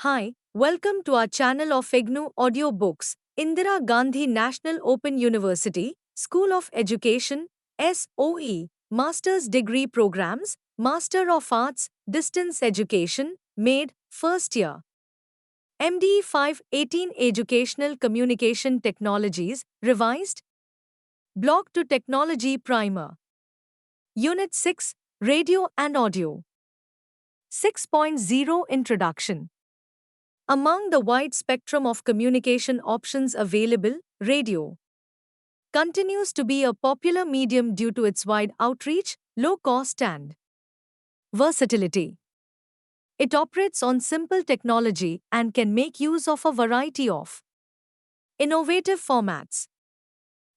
Hi, welcome to our channel of IGNOU audiobooks, Indira Gandhi National Open University, School of Education, SOE, Master's Degree Programs, Master of Arts, Distance Education, made, first year. MDE 518 Educational Communication Technologies, revised. Block-2 Technology Primer. Unit 6, Radio and Audio. 6.0 Introduction. Among the wide spectrum of communication options available, radio continues to be a popular medium due to its wide outreach, low cost, and versatility. It operates on simple technology and can make use of a variety of innovative formats.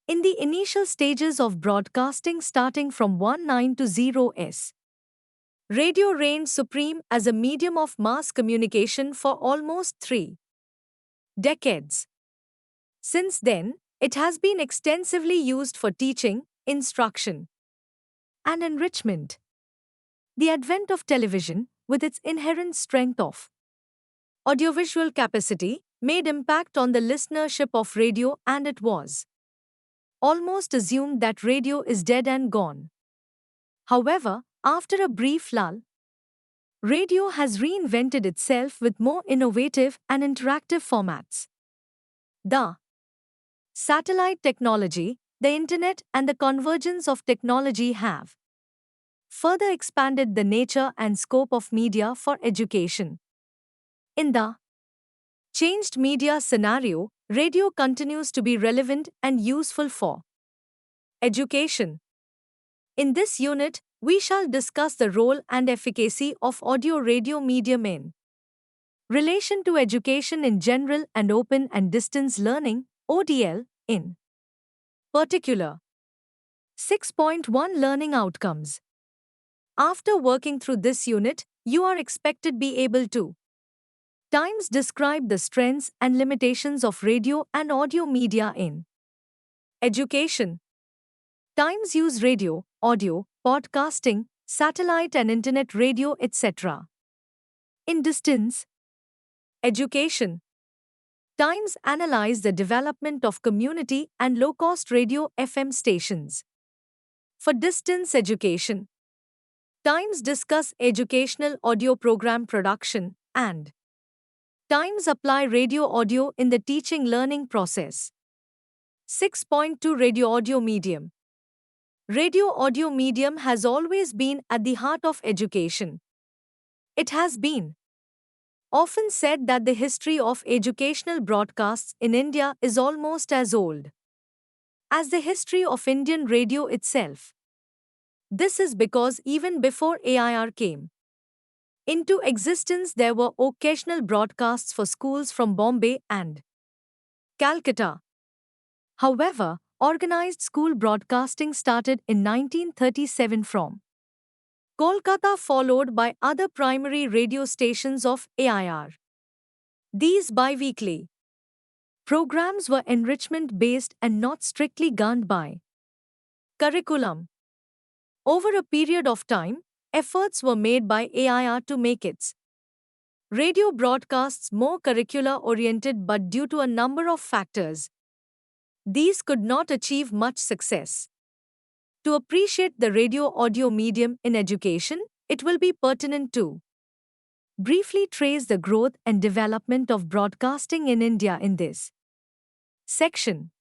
In the initial stages of broadcasting starting from 1920s, radio reigned supreme as a medium of mass communication for almost 3 decades. Since then, it has been extensively used for teaching, instruction, and enrichment. The advent of television, with its inherent strength of audiovisual capacity, made impact on the listenership of radio, and it was almost assumed that radio is dead and gone. However, after a brief lull, radio has reinvented itself with more innovative and interactive formats. The satellite technology, the internet, and the convergence of technology have further expanded the nature and scope of media for education. In the changed media scenario, radio continues to be relevant and useful for education. In this unit, we shall discuss the role and efficacy of audio-radio medium in relation to education in general and open and distance learning, ODL, in particular. 6.1 Learning Outcomes. After working through this unit, you are expected be able to times describe the strengths and limitations of radio and audio media in education. Times use radio, audio, podcasting, satellite and internet radio, etc. In distance education. Times analyze the development of community and low-cost radio FM stations. For distance education, Times discuss educational audio program production, and Times apply radio audio in the teaching learning process. 6.2 Radio audio medium. Radio audio medium has always been at the heart of education. It has been often said that the history of educational broadcasts in India is almost as old as the history of Indian radio itself. This is because even before AIR came into existence, there were occasional broadcasts for schools from Bombay and Calcutta. However, organized school broadcasting started in 1937 from Kolkata, followed by other primary radio stations of AIR. These bi-weekly programs were enrichment-based and not strictly governed by curriculum. Over a period of time, efforts were made by AIR to make its radio broadcasts more curricular-oriented, but due to a number of factors, these could not achieve much success. To appreciate the radio-audio medium in education, it will be pertinent to briefly trace the growth and development of broadcasting in India in this section.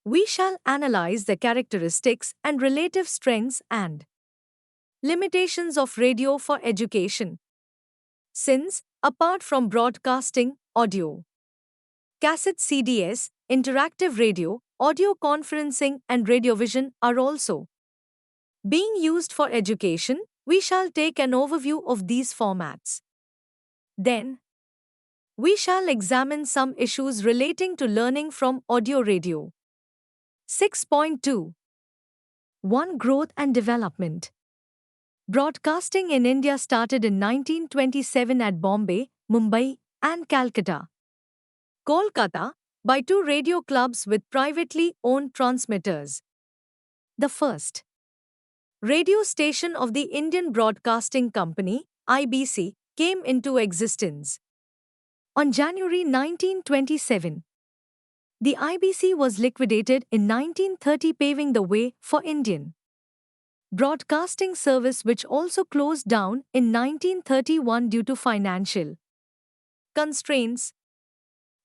We shall analyze the characteristics and relative strengths and limitations of radio for education. Since, apart from broadcasting, audio, cassette CDs, interactive radio, audio conferencing, and radiovision are also being used for education, we shall take an overview of these formats. Then, we shall examine some issues relating to learning from audio radio. 6.2 1. Growth and development. Broadcasting in India started in 1927 at Bombay, Mumbai, and Calcutta, Kolkata, by two radio clubs with privately owned transmitters. The first radio station of the Indian Broadcasting Company, IBC, came into existence On January 1927, the IBC was liquidated in 1930, paving the way for Indian Broadcasting Service, which also closed down in 1931 due to financial constraints.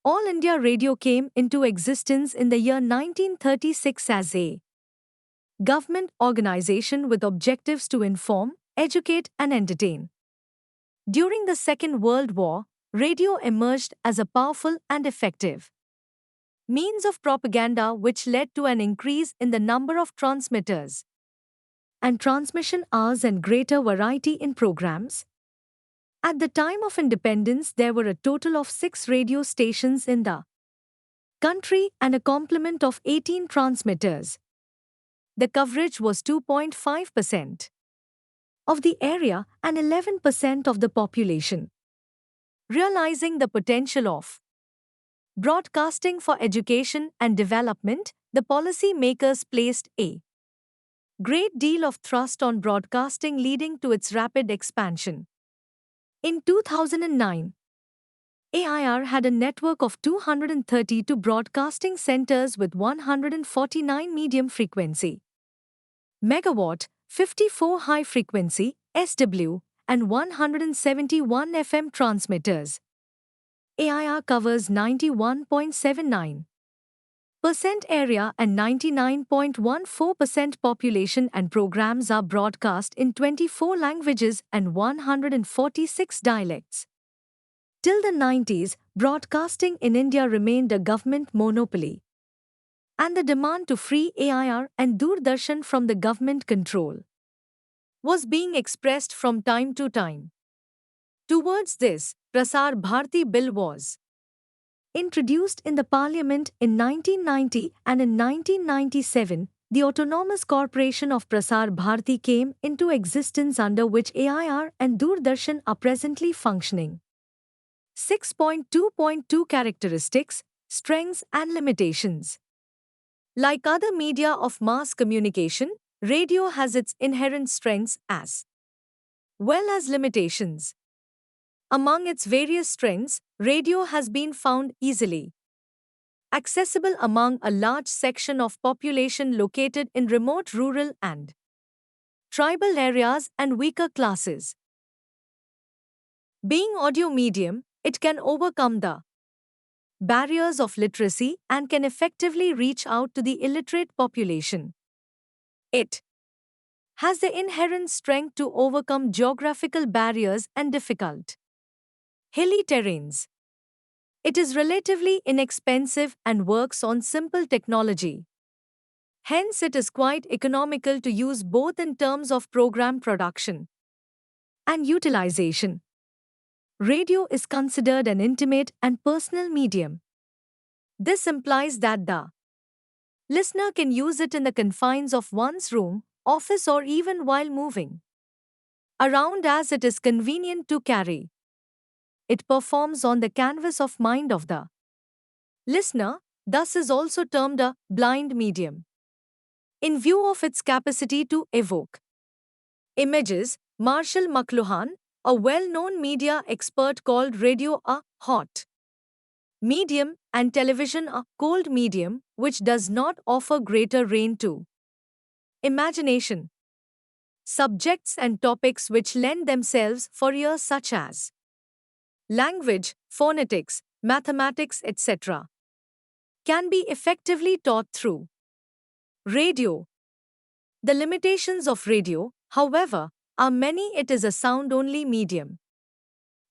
All India Radio came into existence in the year 1936 as a government organization with objectives to inform, educate, and entertain. During the Second World War, radio emerged as a powerful and effective means of propaganda, which led to an increase in the number of transmitters and transmission hours and greater variety in programs. At the time of independence, there were a total of 6 radio stations in the country and a complement of 18 transmitters. The coverage was 2.5% of the area and 11% of the population. Realizing the potential of broadcasting for education and development, the policy makers placed a great deal of thrust on broadcasting, leading to its rapid expansion. In 2009, AIR had a network of 232 broadcasting centers with 149 medium frequency megawatt, 54 high frequency SW, and 171 FM transmitters. AIR covers 91.79% area and 99.14% population, and programs are broadcast in 24 languages and 146 dialects. Till the 90s, broadcasting in India remained a government monopoly, and the demand to free AIR and Doordarshan from the government control was being expressed from time to time. Towards this, Prasar Bharati Bill was introduced in the Parliament in 1990, and in 1997, the Autonomous Corporation of Prasar Bharati came into existence, under which AIR and Doordarshan are presently functioning. 6.2.2 Characteristics, Strengths and Limitations. Like other media of mass communication, radio has its inherent strengths as well as limitations. Among its various strengths, radio has been found easily accessible among a large section of population located in remote rural and tribal areas and weaker classes. Being audio medium, it can overcome the barriers of literacy and can effectively reach out to the illiterate population. It has the inherent strength to overcome geographical barriers and difficult hilly terrains. It is relatively inexpensive and works on simple technology. Hence, it is quite economical to use both in terms of program production and utilization. Radio is considered an intimate and personal medium. This implies that the listener can use it in the confines of one's room, office, or even while moving around, as it is convenient to carry. It performs on the canvas of mind of the listener, thus is also termed a blind medium. In view of its capacity to evoke images, Marshall McLuhan, a well-known media expert, called radio a hot medium and television a cold medium, which does not offer greater range to imagination, subjects and topics which lend themselves for ears, such as language, phonetics, mathematics, etc., can be effectively taught through radio. The limitations of radio, however, are many. It is a sound-only medium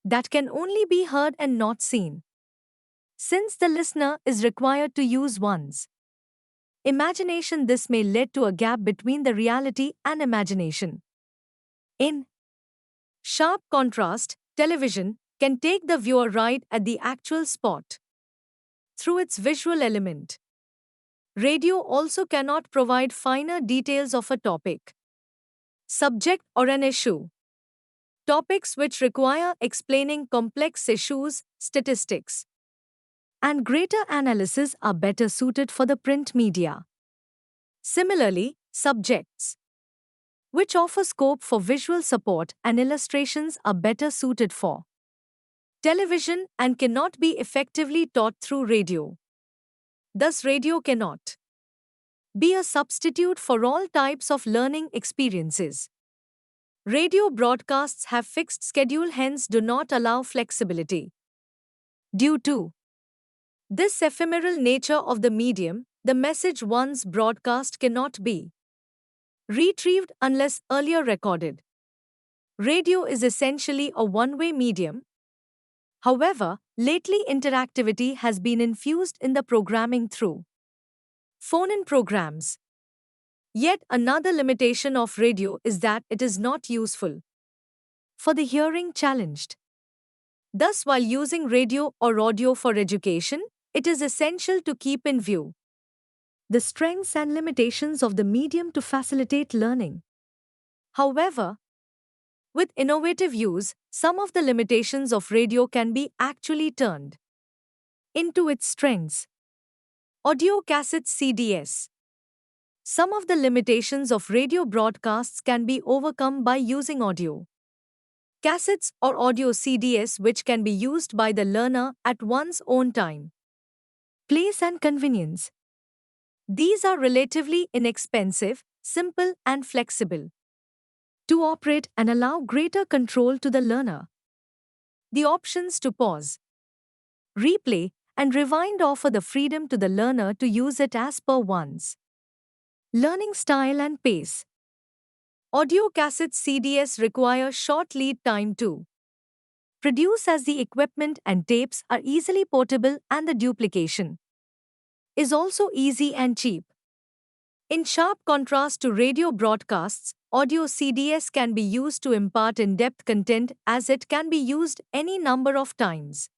that can only be heard and not seen. Since the listener is required to use one's imagination, this may lead to a gap between the reality and imagination. In sharp contrast, television can take the viewer right at the actual spot through its visual element. Radio also cannot provide finer details of a topic, subject, or an issue. Topics which require explaining complex issues, statistics, and greater analysis are better suited for the print media. Similarly, subjects which offer scope for visual support and illustrations are better suited for television and cannot be effectively taught through radio. Thus, radio cannot be a substitute for all types of learning experiences. Radio broadcasts have fixed schedule, hence do not allow flexibility. Due to this ephemeral nature of the medium, the message once broadcast cannot be retrieved unless earlier recorded. Radio is essentially a one-way medium. However, lately interactivity has been infused in the programming through phone-in programs. Yet another limitation of radio is that it is not useful for the hearing challenged. Thus, while using radio or audio for education, it is essential to keep in view the strengths and limitations of the medium to facilitate learning. However, with innovative use, some of the limitations of radio can be actually turned into its strengths. Audio cassettes CDs. Some of the limitations of radio broadcasts can be overcome by using audio cassettes or audio CDs, which can be used by the learner at one's own time, place, and convenience. These are relatively inexpensive, simple, and flexible to operate and allow greater control to the learner. The options to pause, replay, and rewind offer the freedom to the learner to use it as per one's learning style and pace. Audio cassettes CDs require short lead time to produce, as the equipment and tapes are easily portable and the duplication is also easy and cheap. In sharp contrast to radio broadcasts, audio CDs can be used to impart in-depth content, as it can be used any number of times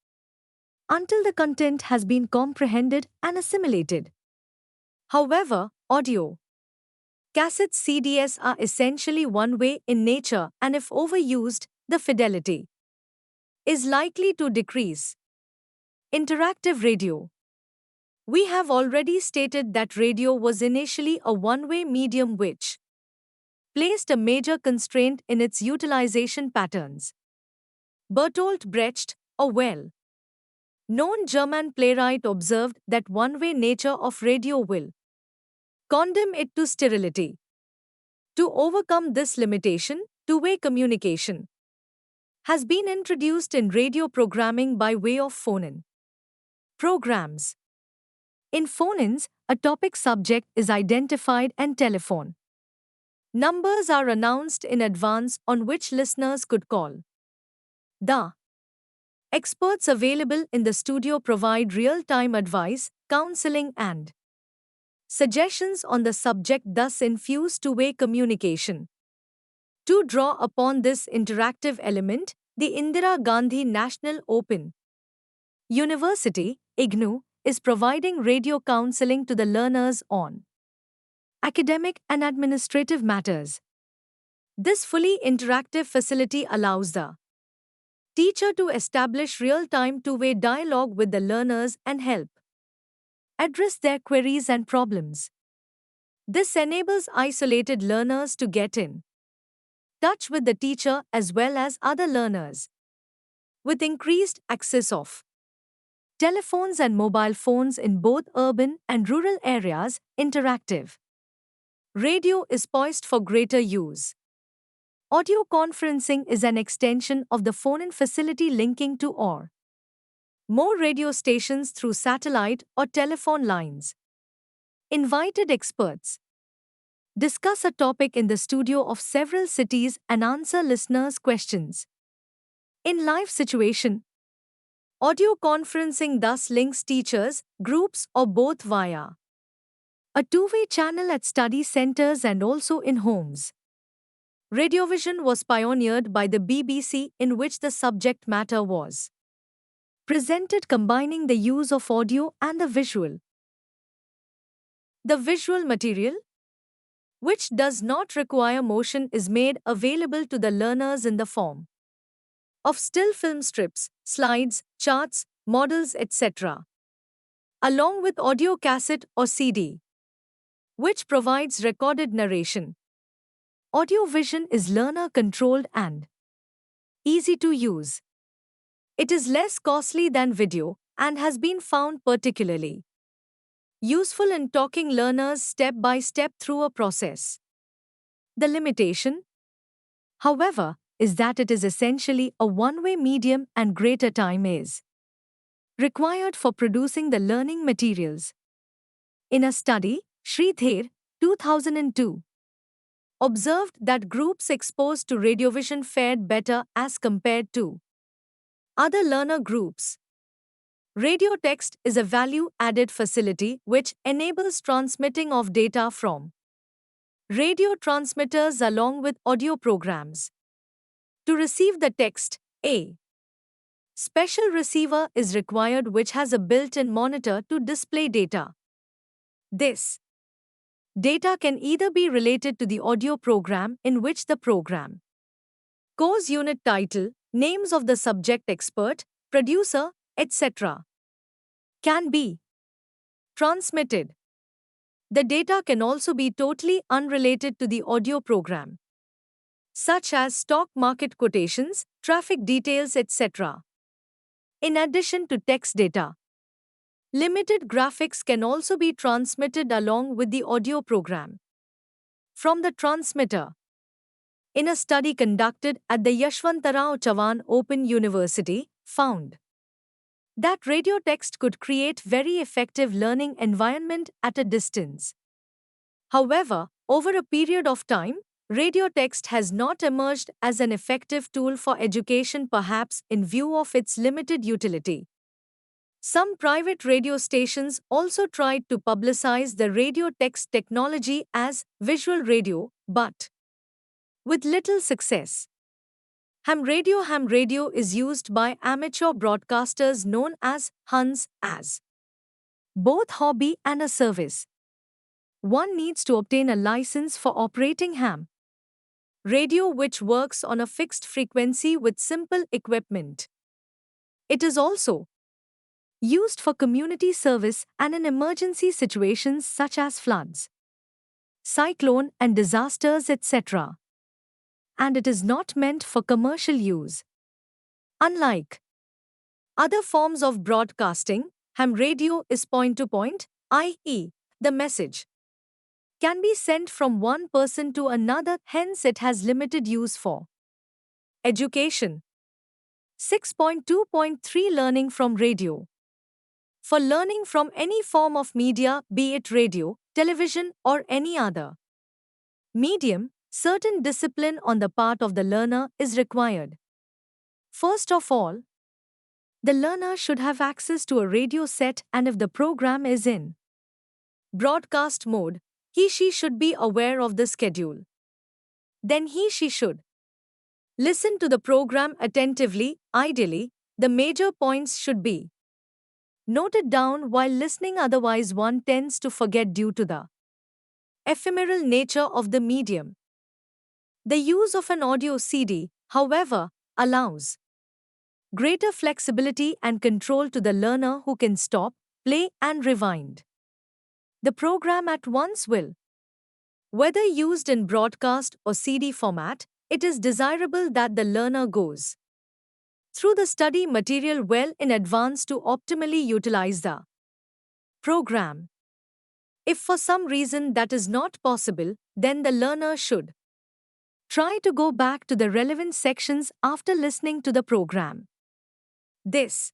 until the content has been comprehended and assimilated. However, audio cassette CDs are essentially one-way in nature, and if overused, the fidelity is likely to decrease. Interactive radio. We have already stated that radio was initially a one-way medium which placed a major constraint in its utilization patterns. Bertolt Brecht, a well-known German playwright, observed that one-way nature of radio will condemn it to sterility. To overcome this limitation, two-way communication has been introduced in radio programming by way of phone-in programs. In phone-ins, a topic subject is identified and telephone numbers are announced in advance on which listeners could call. The experts available in the studio provide real-time advice, counseling, and suggestions on the subject, thus infuse two-way communication. To draw upon this interactive element, the Indira Gandhi National Open University, IGNOU, is providing radio counseling to the learners on academic and administrative matters. This fully interactive facility allows the teacher to establish real-time two-way dialogue with the learners and help address their queries and problems. This enables isolated learners to get in touch with the teacher as well as other learners. With increased access of telephones and mobile phones in both urban and rural areas, interactive radio is poised for greater use. Audio conferencing is an extension of the phone-in facility, linking two or more radio stations through satellite or telephone lines. Invited experts discuss a topic in the studio of several cities and answer listeners' questions. In live situation, audio conferencing thus links teachers, groups, or both via a two-way channel at study centers and also in homes. Radiovision was pioneered by the BBC, in which the subject matter was presented combining the use of audio and the visual. The visual material, which does not require motion, is made available to the learners in the form of still film strips, slides, charts, models, etc., along with audio cassette or CD, which provides recorded narration. Audio vision is learner-controlled and easy to use. It is less costly than video and has been found particularly useful in talking learners step by step through a process. The limitation, however, is that it is essentially a one-way medium and greater time is required for producing the learning materials. In a study, Sridhar, 2002, observed that groups exposed to radiovision fared better as compared to other learner groups. Radio text is a value-added facility which enables transmitting of data from radio transmitters along with audio programs. To receive the text, a special receiver is required which has a built-in monitor to display data. This data can either be related to the audio program in which the program course unit title, names of the subject expert, producer, etc. can be transmitted. The data can also be totally unrelated to the audio program, such as stock market quotations, traffic details, etc. In addition to text data, limited graphics can also be transmitted along with the audio program from the transmitter. In a study conducted at the Yashwantarao Chavan Open University, found that radio text could create very effective learning environment at a distance. However, over a period of time, radio text has not emerged as an effective tool for education, perhaps in view of its limited utility. Some private radio stations also tried to publicize the radio text technology as visual radio, but with little success. Ham radio is used by amateur broadcasters known as Huns as both hobby and a service. One needs to obtain a license for operating ham radio, which works on a fixed frequency with simple equipment. It is also used for community service and in emergency situations such as floods, cyclone and disasters, etc. And it is not meant for commercial use. Unlike other forms of broadcasting, ham radio is point-to-point, i.e., the message can be sent from one person to another, hence it has limited use for education. 6.2.3 Learning from radio. For learning from any form of media, be it radio, television, or any other medium, certain discipline on the part of the learner is required. First of all, the learner should have access to a radio set, and if the program is in broadcast mode, he/she should be aware of the schedule. Then he/she should listen to the program attentively. Ideally, the major points should be noted down while listening, otherwise one tends to forget due to the ephemeral nature of the medium. The use of an audio CD, however, allows greater flexibility and control to the learner, who can stop, play, and rewind the program at once will. Whether used in broadcast or CD format, it is desirable that the learner goes through the study material well in advance to optimally utilize the program. If for some reason that is not possible, then the learner should try to go back to the relevant sections after listening to the program. This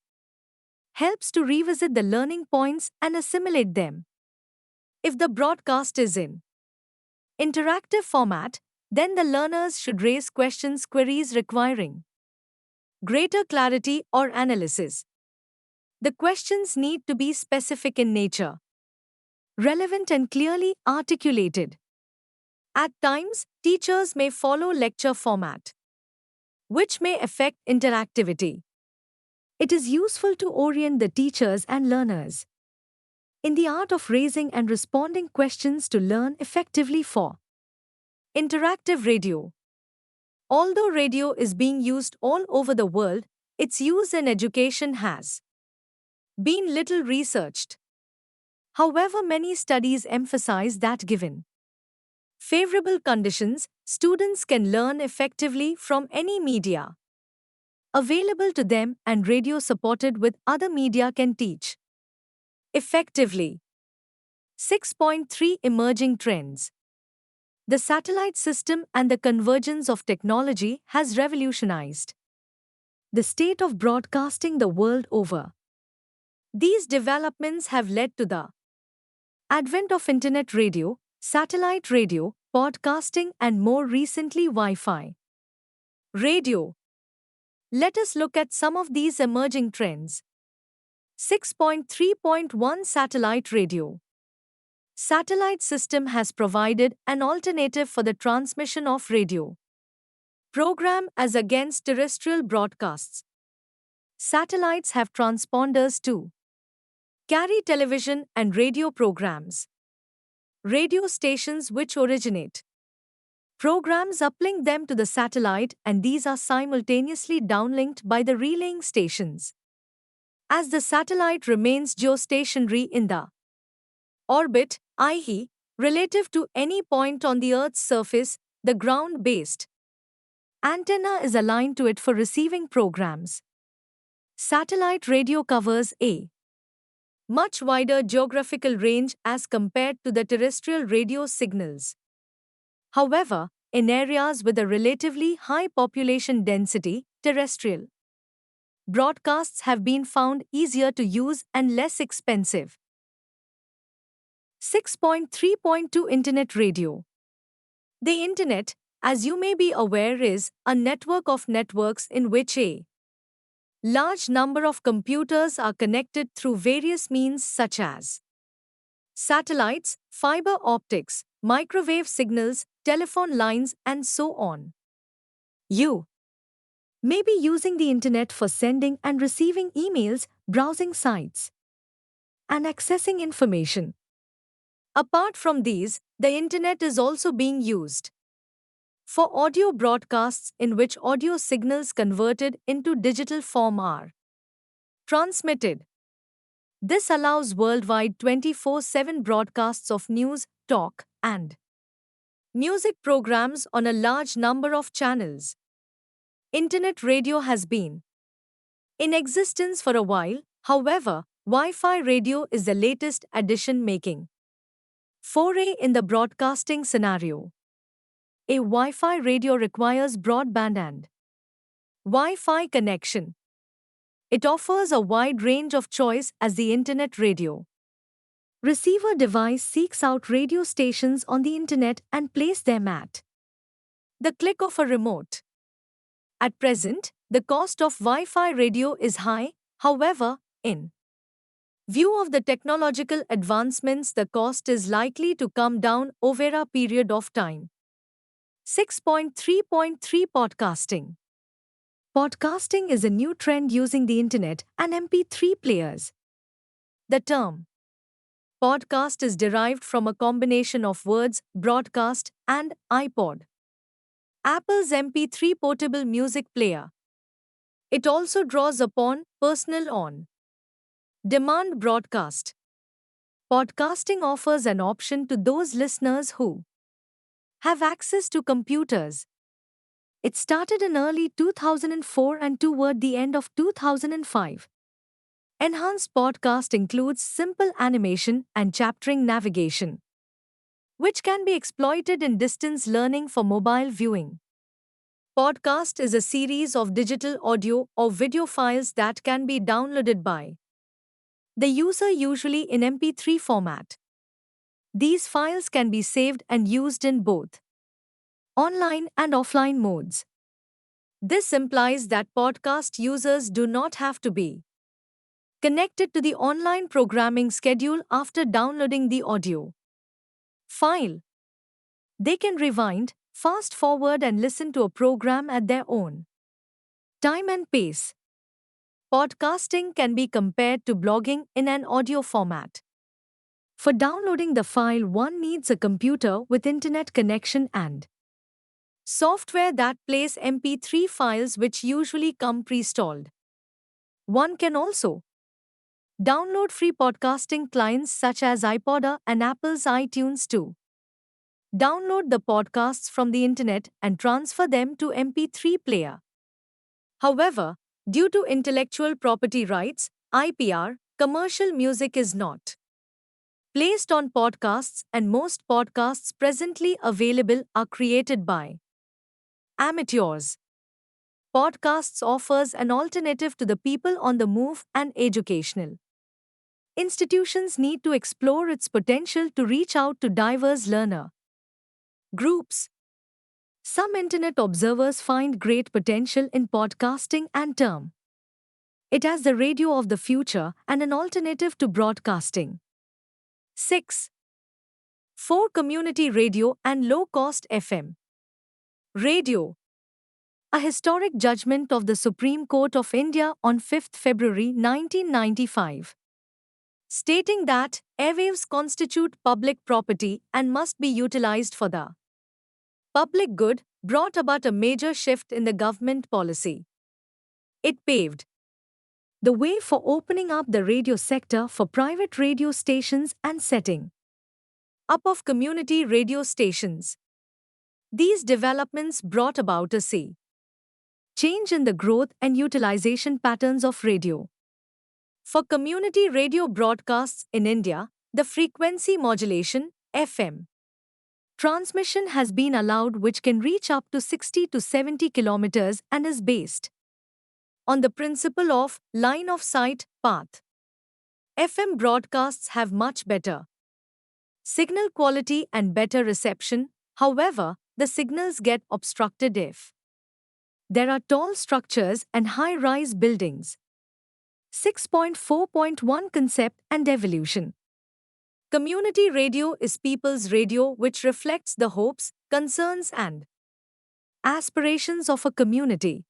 helps to revisit the learning points and assimilate them. If the broadcast is in interactive format, then the learners should raise questions, queries requiring greater clarity or analysis. The questions need to be specific in nature, relevant and clearly articulated. At times, teachers may follow lecture format, which may affect interactivity. It is useful to orient the teachers and learners in the art of raising and responding questions to learn effectively for interactive radio. Although radio is being used all over the world, its use in education has been little researched. However, many studies emphasize that given favorable conditions, students can learn effectively from any media. available to them and radio supported with other media can teach effectively. 6.3 Emerging Trends. The satellite system and the convergence of technology has revolutionized the state of broadcasting the world over. These developments have led to the advent of internet radio, satellite radio, podcasting, and more recently Wi-Fi radio. Let us look at some of these emerging trends. 6.3.1 Satellite radio. Satellite system has provided an alternative for the transmission of radio program as against terrestrial broadcasts. Satellites have transponders too. Carry television and radio programs. Radio stations which originate programs uplink them to the satellite, and these are simultaneously downlinked by the relaying stations. As the satellite remains geostationary in the orbit, i.e., relative to any point on the Earth's surface, the ground-based antenna is aligned to it for receiving programs. Satellite radio covers a much wider geographical range as compared to the terrestrial radio signals. However, in areas with a relatively high population density, terrestrial broadcasts have been found easier to use and less expensive. 6.3.2 Internet radio. The Internet, as you may be aware, is a network of networks in which a large number of computers are connected through various means such as satellites, fiber optics, microwave signals, telephone lines, and so on. You may be using the Internet for sending and receiving emails, browsing sites, and accessing information. Apart from these, the Internet is also being used for audio broadcasts in which audio signals converted into digital form are transmitted. This allows worldwide 24/7 broadcasts of news, talk, and music programs on a large number of channels. Internet radio has been in existence for a while, however, Wi-Fi radio is the latest addition making foray in the broadcasting scenario. A Wi-Fi radio requires broadband and Wi-Fi connection. It offers a wide range of choice as the Internet radio receiver device seeks out radio stations on the Internet and plays them at the click of a remote. At present, the cost of Wi-Fi radio is high, however, in view of the technological advancements, the cost is likely to come down over a period of time. 6.3.3 Podcasting. Podcasting is a new trend using the Internet and MP3 players. The term podcast is derived from a combination of words broadcast and iPod, Apple's MP3 portable music player. It also draws upon personal on-demand broadcast. Podcasting offers an option to those listeners who have access to computers. It started in early 2004 and toward the end of 2005. Enhanced podcast includes simple animation and chaptering navigation, which can be exploited in distance learning for mobile viewing. Podcast is a series of digital audio or video files that can be downloaded by the user, usually in MP3 format. These files can be saved and used in both online and offline modes. This implies that podcast users do not have to be connected to the online programming schedule after downloading the audio file. They can rewind, fast forward, and listen to a program at their own time and pace. Podcasting can be compared to blogging in an audio format. For downloading the file, one needs a computer with internet connection and software that plays MP3 files, which usually come pre-installed. One can also download free podcasting clients such as iPodder and Apple's iTunes to download the podcasts from the internet and transfer them to MP3 player. However, Due to intellectual property rights, IPR, commercial music is not placed on podcasts, and most podcasts presently available are created by amateurs. Podcasts offers an alternative to the people on the move and educational. Institutions need to explore its potential to reach out to diverse learner groups. Some internet observers find great potential in podcasting and term it as the radio of the future and an alternative to broadcasting. 6. 4. Community radio and low-cost FM radio. A historic judgment of the Supreme Court of India on 5th February 1995, stating that airwaves constitute public property and must be utilized for the public good, brought about a major shift in the government policy. It paved the way for opening up the radio sector for private radio stations and setting up of community radio stations. These developments brought about a sea change in the growth and utilization patterns of radio. For community radio broadcasts in India, the frequency modulation FM transmission has been allowed, which can reach up to 60 to 70 kilometers and is based on the principle of line of sight path. FM broadcasts have much better signal quality and better reception. However, the signals get obstructed if there are tall structures and high-rise buildings. 6.4.1 Concept and Evolution. Community radio is people's radio, which reflects the hopes, concerns and aspirations of a community.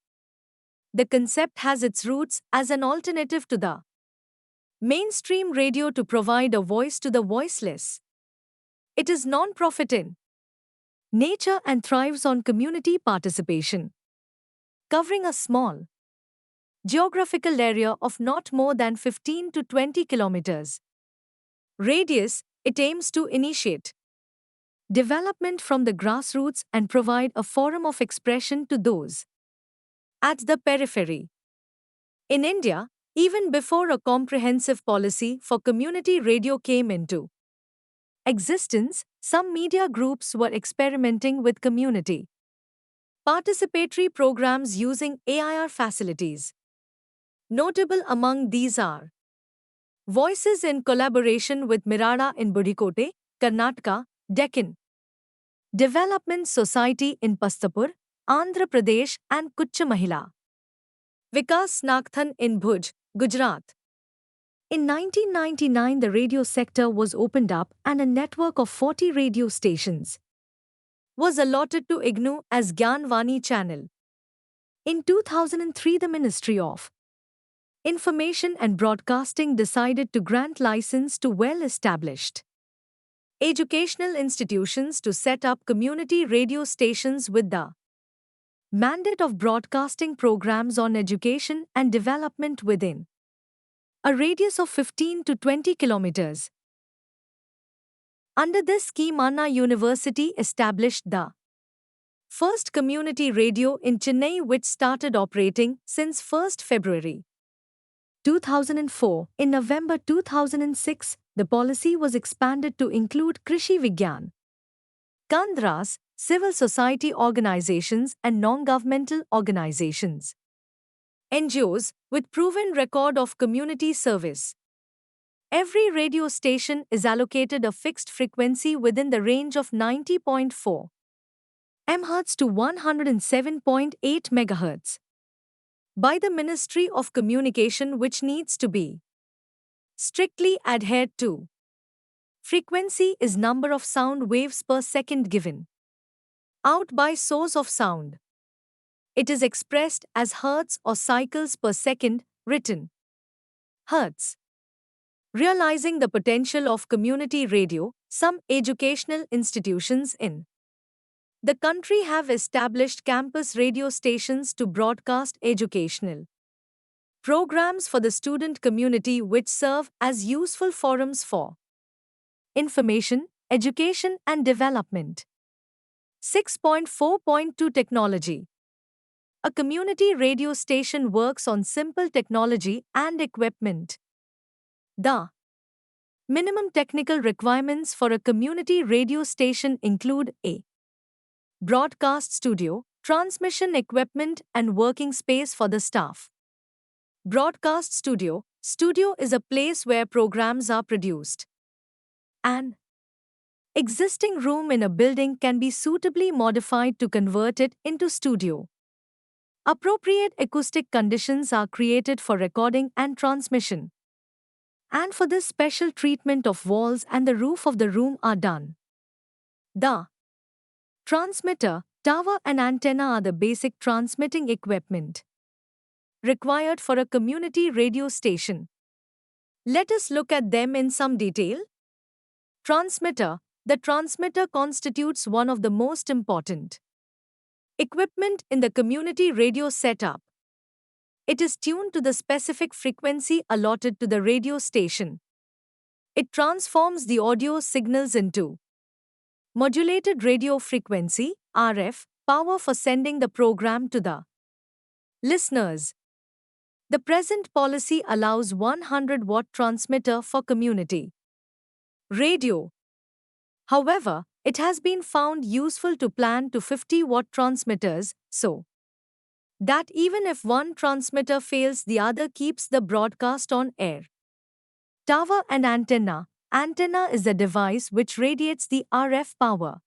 The concept has its roots as an alternative to the mainstream radio to provide a voice to the voiceless. It is non-profit in nature and thrives on community participation. Covering a small geographical area of not more than 15 to 20 kilometers radius, it aims to initiate development from the grassroots and provide a forum of expression to those at the periphery. In India, even before a comprehensive policy for community radio came into existence, some media groups were experimenting with community participatory programs using AIR facilities. Notable among these are Voices in collaboration with Mirada in Budikote, Karnataka, Deccan Development Society in Pastapur, Andhra Pradesh and Kuch Mahila Vikas Nakthan in Bhuj, Gujarat. In 1999, the radio sector was opened up and a network of 40 radio stations was allotted to IGNOU as Gyan Vani channel. In 2003, the Ministry of Information and Broadcasting decided to grant license to well-established educational institutions to set up community radio stations with the mandate of broadcasting programs on education and development within a radius of 15 to 20 kilometers. Under this scheme, Anna University established the first community radio in Chennai, which started operating since 1st February 2004. In November 2006, the policy was expanded to include Krishi Vigyan Kandras, civil society organizations and non-governmental organizations, NGOs with proven record of community service. Every radio station is allocated a fixed frequency within the range of 90.4 MHz to 107.8 MHz by the Ministry of Communication, which needs to be strictly adhered to. Frequency is number of sound waves per second given out by source of sound. It is expressed as hertz or cycles per second, written hertz. Realizing the potential of community radio, some educational institutions in the country have established campus radio stations to broadcast educational programs for the student community, which serve as useful forums for information, education and development. 6.4.2 Technology. A community radio station works on simple technology and equipment. The minimum technical requirements for a community radio station include a broadcast studio, transmission equipment, and working space for the staff. Broadcast studio. Studio is a place where programs are produced. An existing room in a building can be suitably modified to convert it into studio. Appropriate acoustic conditions are created for recording and transmission. And for this, special treatment of walls and the roof of the room are done. The transmitter, tower, and antenna are the basic transmitting equipment required for a community radio station. Let us look at them in some detail. Transmitter. The transmitter constitutes one of the most important equipment in the community radio setup. It is tuned to the specific frequency allotted to the radio station. It transforms the audio signals into modulated radio frequency (RF) power for sending the program to the listeners. The present policy allows 100-watt transmitter for community radio. However, it has been found useful to plan to 50-watt transmitters, so that even if one transmitter fails, the other keeps the broadcast on air. Tower and antenna. Antenna is the device which radiates the RF power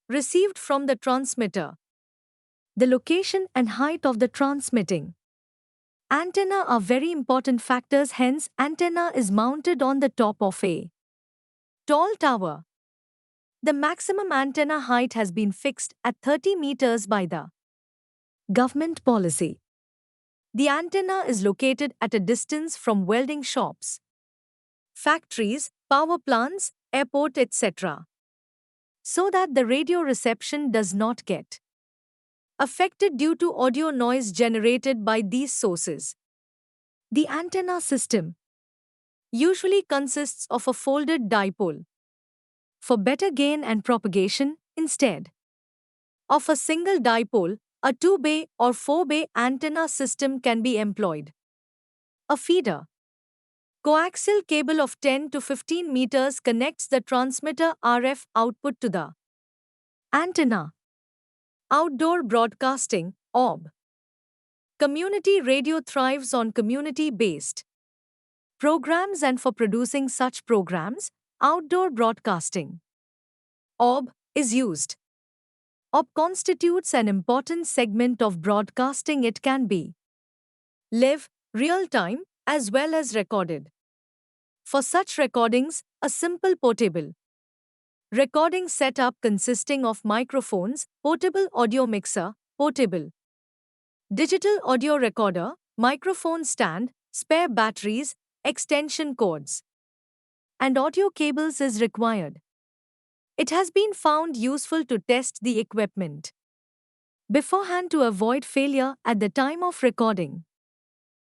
received from the transmitter. The location and height of the transmitting antenna are very important factors, hence, antenna is mounted on the top of a tall tower. The maximum antenna height has been fixed at 30 meters by the government policy. The antenna is located at a distance from welding shops, factories, power plants, airport, etc., so that the radio reception does not get affected due to audio noise generated by these sources. The antenna system usually consists of a folded dipole for better gain and propagation instead of a single dipole. A 2-bay or 4-bay antenna system can be employed. A feeder coaxial cable of 10 to 15 meters connects the transmitter RF output to the antenna. Outdoor broadcasting, OB. Community radio thrives on community-based programs, and for producing such programs, outdoor broadcasting, OB, is used. OB constitutes an important segment of broadcasting. It can be live, real-time, as well as recorded. For such recordings, a simple portable recording setup consisting of microphones, portable audio mixer, portable digital audio recorder, microphone stand, spare batteries, extension cords, and audio cables is required. It has been found useful to test the equipment beforehand to avoid failure at the time of recording.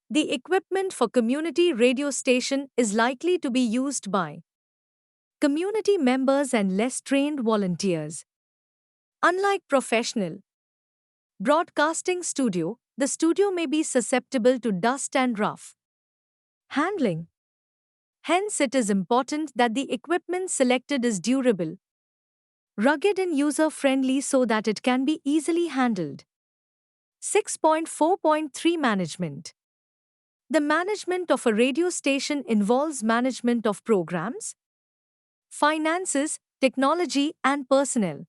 The equipment for community radio station is likely to be used by community members and less trained volunteers. Unlike professional broadcasting studio, the studio may be susceptible to dust and rough handling. Hence, it is important that the equipment selected is durable, rugged, and user-friendly so that it can be easily handled. 6.4.3 Management. The management of a radio station involves management of programs, finances, technology, and personnel.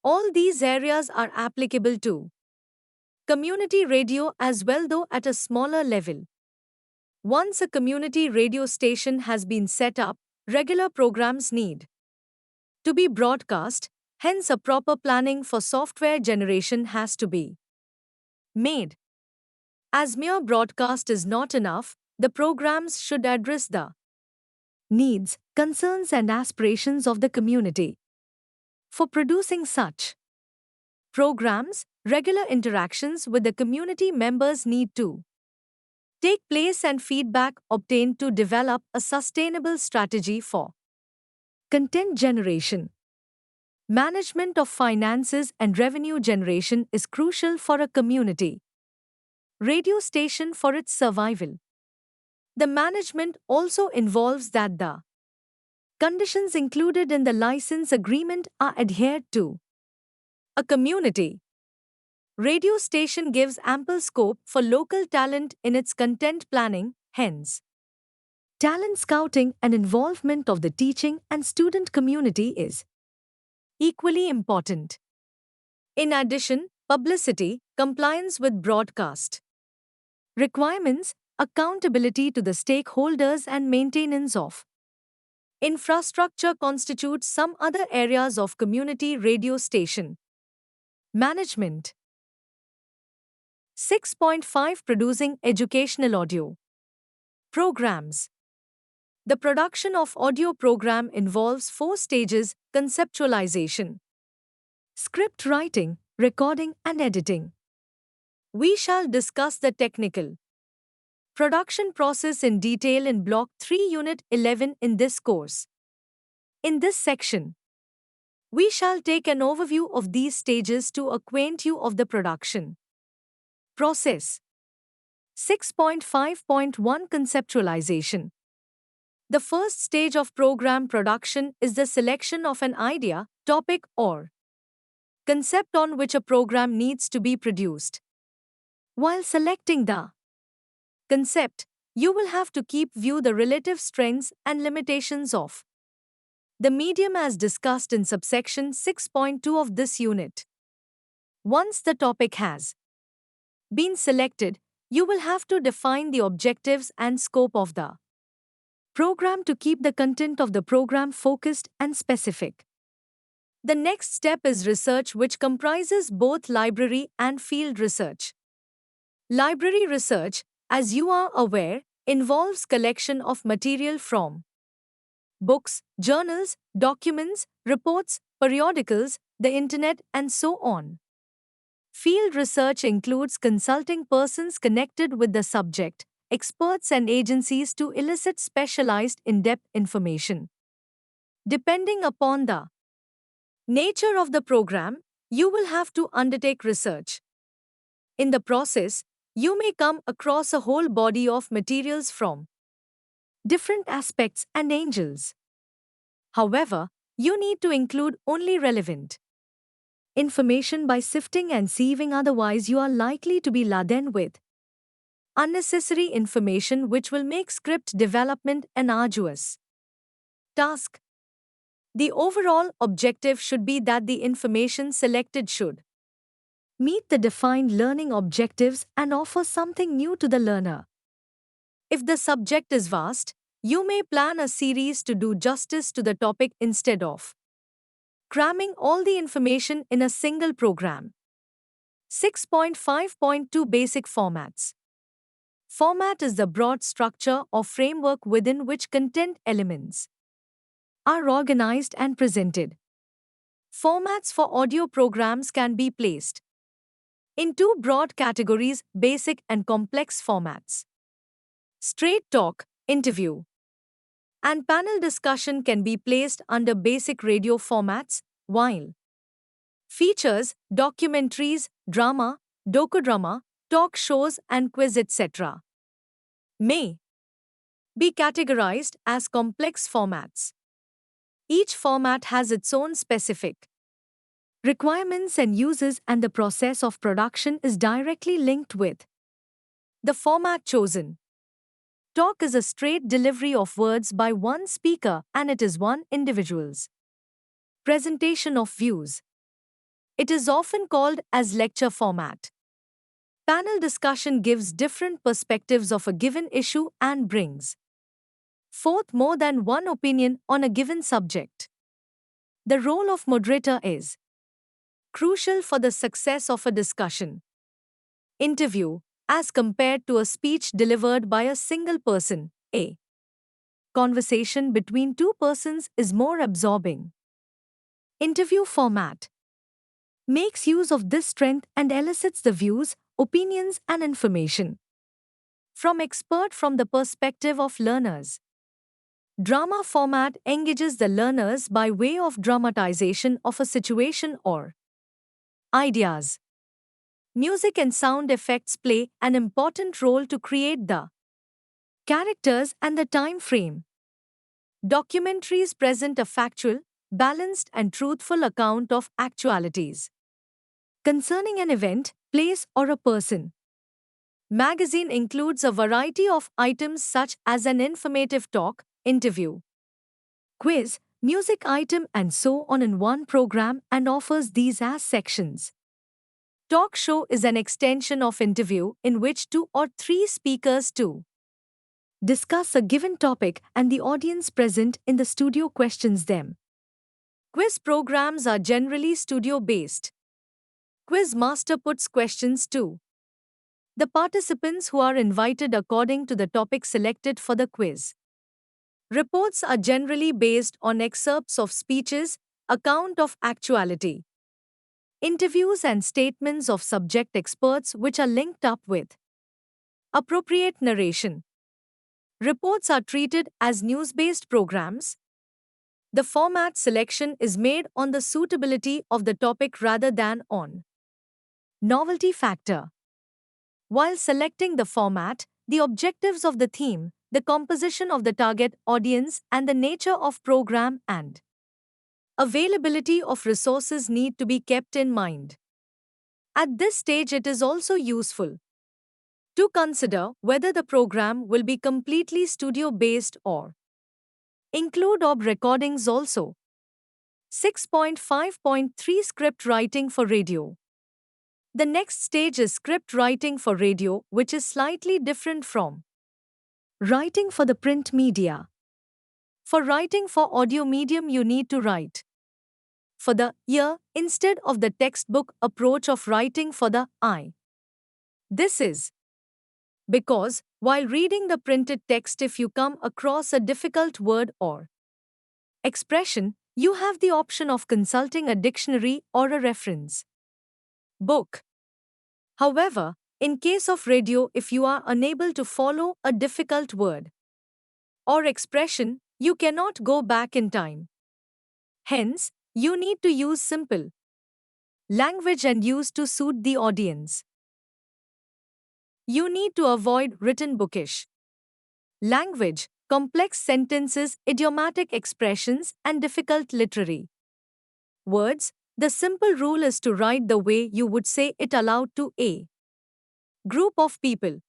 All these areas are applicable to community radio as well, though at a smaller level. Once a community radio station has been set up, regular programs need to be broadcast, hence a proper planning for software generation has to be made. As mere broadcast is not enough, the programs should address the needs, concerns, and aspirations of the community. For producing such programs, regular interactions with the community members need to take place and feedback obtained to develop a sustainable strategy for content generation. Management of finances and revenue generation is crucial for a community radio station for its survival. The management also involves that the conditions included in the license agreement are adhered to. A community radio station gives ample scope for local talent in its content planning, hence, talent scouting and involvement of the teaching and student community is equally important. In addition, publicity, compliance with broadcast requirements, accountability to the stakeholders, and maintenance of infrastructure constitute some other areas of community radio station management. 6.5 Producing educational audio programs. The production of audio program involves 4 stages: conceptualization, script writing, recording, and editing. We shall discuss the technical production process in detail in Block 3 Unit 11 in this course. In this section, we shall take an overview of these stages to acquaint you of the production process. 6.5.1 Conceptualization. The first stage of program production is the selection of an idea, topic, or concept on which a program needs to be produced. While selecting the concept, you will have to keep view the relative strengths and limitations of the medium as discussed in subsection 6.2 of this unit. Once the topic has been selected, you will have to define the objectives and scope of the program to keep the content of the program focused and specific. The next step is research, which comprises both library and field research. Library research, as you are aware, involves collection of material from books, journals, documents, reports, periodicals, the internet, and so on. Field research includes consulting persons connected with the subject, experts, and agencies to elicit specialized in-depth information. Depending upon the nature of the program, you will have to undertake research. In the process, you may come across a whole body of materials from different aspects and angles. However, you need to include only relevant information by sifting and sieving, otherwise you are likely to be laden with unnecessary information which will make script development an arduous task. The overall objective should be that the information selected should meet the defined learning objectives and offer something new to the learner. If the subject is vast, you may plan a series to do justice to the topic instead of cramming all the information in a single program. 6.5.2 Basic formats. Format is the broad structure or framework within which content elements are organized and presented. Formats for audio programs can be placed in 2 broad categories: basic and complex formats. Straight talk, interview, and panel discussion can be placed under basic radio formats, while features, documentaries, drama, docudrama, talk shows, and quiz, etc. may be categorized as complex formats. Each format has its own specific requirements and uses, and the process of production is directly linked with the format chosen. Talk is a straight delivery of words by one speaker, and it is one individual's presentation of views. It is often called as lecture format. Panel discussion gives different perspectives of a given issue and brings forth more than one opinion on a given subject. The role of moderator is crucial for the success of a discussion. Interview, as compared to a speech delivered by a single person, a conversation between 2 persons is more absorbing. Interview format makes use of this strength and elicits the views, opinions, and information from expert from the perspective of learners. Drama format engages the learners by way of dramatization of a situation or ideas. Music and sound effects play an important role to create the characters and the time frame. Documentaries present a factual, balanced, and truthful account of actualities concerning an event, place, or a person. Magazine includes a variety of items such as an informative talk, interview, quiz, music item, and so on in one program and offers these as sections. Talk show is an extension of interview in which two or three speakers to discuss a given topic and the audience present in the studio questions them. Quiz programs are generally studio-based. Quiz master puts questions to the participants who are invited according to the topic selected for the quiz. Reports are generally based on excerpts of speeches, account of actuality, interviews and statements of subject experts which are linked up with appropriate narration. Reports are treated as news-based programs. The format selection is made on the suitability of the topic rather than on novelty factor. While selecting the format, the objectives of the theme, the composition of the target audience, and the nature of program and availability of resources need to be kept in mind. At this stage, it is also useful to consider whether the program will be completely studio-based or include OB recordings also. 6.5.3 Script writing for radio. The next stage is script writing for radio, which is slightly different from writing for the print media. For writing for audio medium, you need to write for the ear instead of the textbook approach of writing for the eye. This is because, while reading the printed text, if you come across a difficult word or expression, you have the option of consulting a dictionary or a reference book. However, in case of radio, if you are unable to follow a difficult word or expression, you cannot go back in time. Hence, you need to use simple language and use to suit the audience. You need to avoid written bookish language, complex sentences, idiomatic expressions, and difficult literary words. The simple rule is to write the way you would say it aloud to a group of people.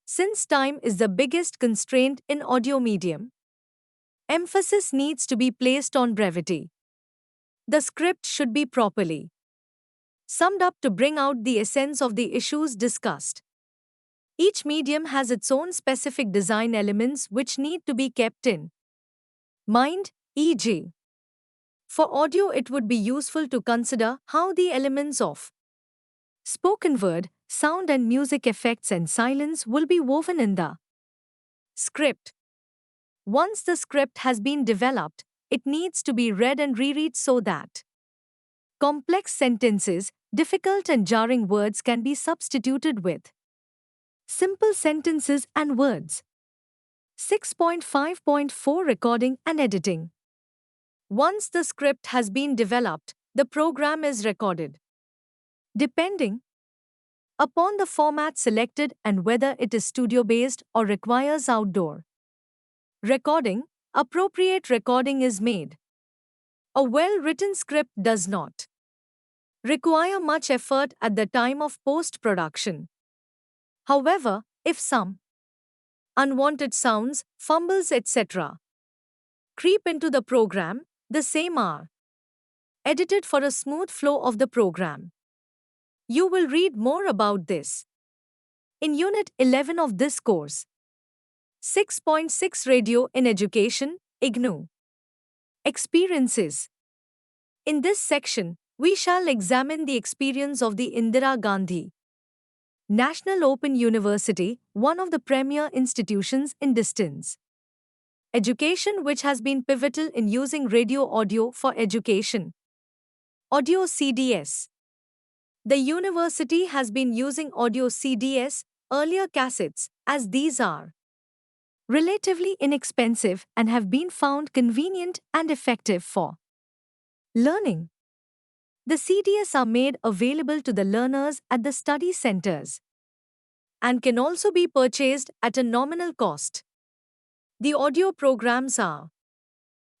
Since time is the biggest constraint in audio medium, emphasis needs to be placed on brevity. The script should be properly summed up to bring out the essence of the issues discussed. Each medium has its own specific design elements which need to be kept in mind, e.g. For audio, it would be useful to consider how the elements of spoken word, sound and music effects and silence will be woven in the script. Once the script has been developed, it needs to be read and reread so that complex sentences, difficult and jarring words can be substituted with simple sentences and words. 6.5.4 Recording and editing. Once the script has been developed, the program is recorded. Depending upon the format selected and whether it is studio-based or requires outdoor recording, appropriate recording is made. A well-written script does not require much effort at the time of post-production. However, if some unwanted sounds, fumbles, etc. creep into the program, the same are edited for a smooth flow of the program. You will read more about this in Unit 11 of this course. 6.6 Radio in Education, IGNOU. Experiences. In this section, we shall examine the experience of the Indira Gandhi National Open University, one of the premier institutions in distance education which has been pivotal in using radio audio for education. Audio CDS. The university has been using audio CDS, earlier cassettes, as these are relatively inexpensive, and have been found convenient and effective for learning. The CDS are made available to the learners at the study centers and can also be purchased at a nominal cost. The audio programs are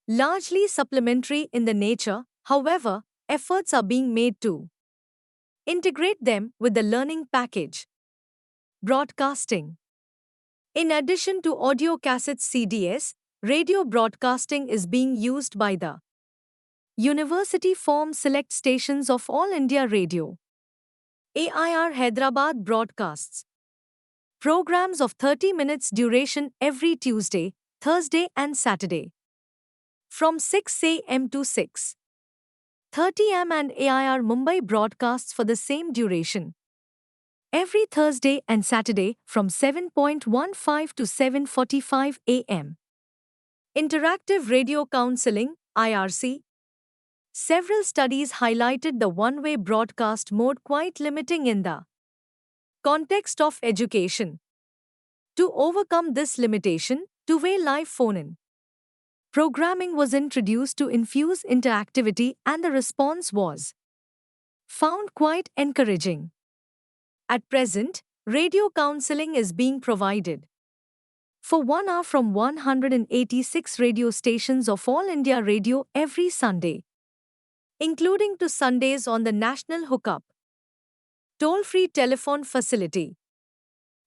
largely supplementary in the nature, however, efforts are being made to integrate them with the learning package. Broadcasting. In addition to audio cassettes CDS, radio broadcasting is being used by the University form select stations of All India Radio. AIR Hyderabad broadcasts programs of 30 minutes duration every Tuesday, Thursday and Saturday from 6 a.m. to 6:30 am, and AIR Mumbai broadcasts for the same duration every Thursday and Saturday from 7:15 to 7:45 am. Interactive Radio Counseling, IRC. Several studies highlighted the one-way broadcast mode quite limiting in the context of education. To overcome this limitation, two-way live phone-in programming was introduced to infuse interactivity, and the response was found quite encouraging. At present, radio counseling is being provided for 1 hour from 186 radio stations of All India Radio every Sunday, including to Sundays on the National Hookup. Toll-free telephone facility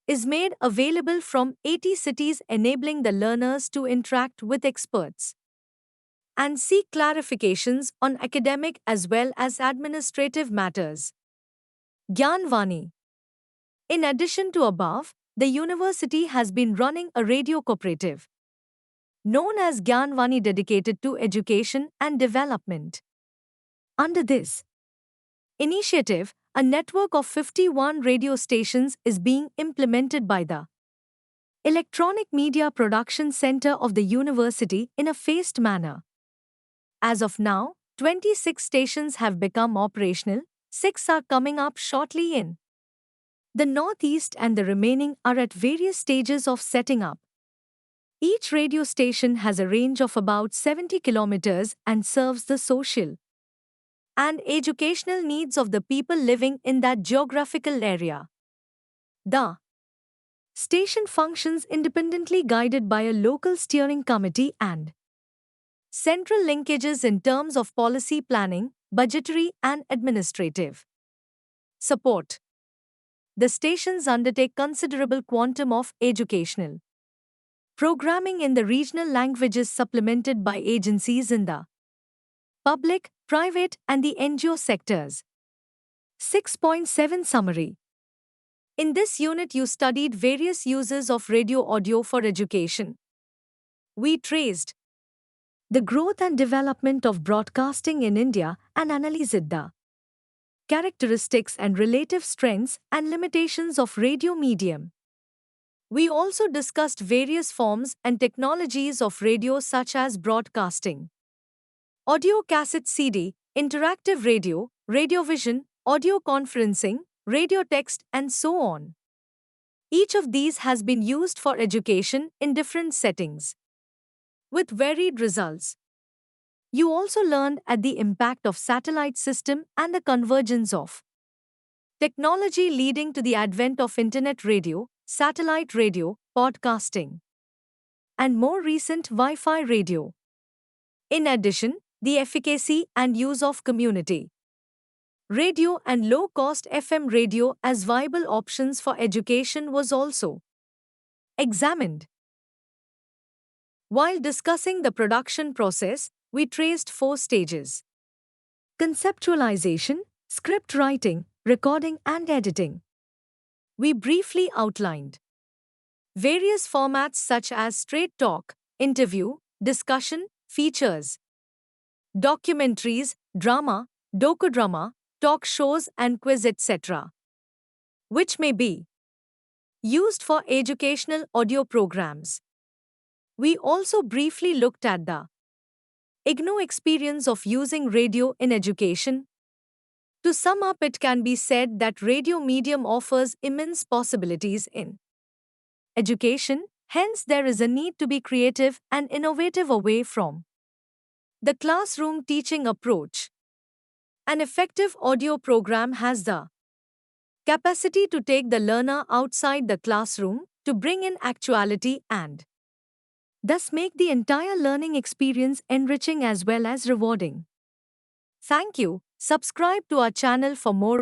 is made available from 80 cities, enabling the learners to interact with experts and seek clarifications on academic as well as administrative matters. Gyanvani. In addition to above, the university has been running a radio cooperative known as Gyanvani, dedicated to education and development. Under this initiative, a network of 51 radio stations is being implemented by the Electronic Media Production Center of the university in a phased manner. As of now, 26 stations have become operational, 6 are coming up shortly in the Northeast, and the remaining are at various stages of setting up. Each radio station has a range of about 70 kilometers and serves the social and educational needs of the people living in that geographical area. The station functions independently, guided by a local steering committee and central linkages in terms of policy planning, budgetary and administrative support. The stations undertake considerable quantum of educational programming in the regional languages, supplemented by agencies in the public, private and the NGO sectors. 6.7 Summary. In this unit you studied various uses of radio audio for education. We traced the growth and development of broadcasting in India and analyzed the characteristics and relative strengths and limitations of radio medium. We also discussed various forms and technologies of radio, such as broadcasting, audio cassette CD, interactive radio, radiovision, audio conferencing, radio text, and so on. Each of these has been used for education in different settings with varied results. You also learned at the impact of satellite system and the convergence of technology leading to the advent of internet radio, satellite radio, podcasting, and more recent Wi-Fi radio. In addition, the efficacy and use of community radio and low-cost FM radio as viable options for education was also examined. While discussing the production process, we traced 4 stages: conceptualization, script writing, recording and editing. We briefly outlined various formats such as straight talk, interview, discussion, features, documentaries, drama, docudrama, talk shows and quiz, etc., which may be used for educational audio programs. We also briefly looked at the IGNOU experience of using radio in education. To sum up, it can be said that radio medium offers immense possibilities in education, Hence, there is a need to be creative and innovative away from the classroom teaching approach. An effective audio program has the capacity to take the learner outside the classroom to bring in actuality and thus make the entire learning experience enriching as well as rewarding. Thank you. Subscribe to our channel for more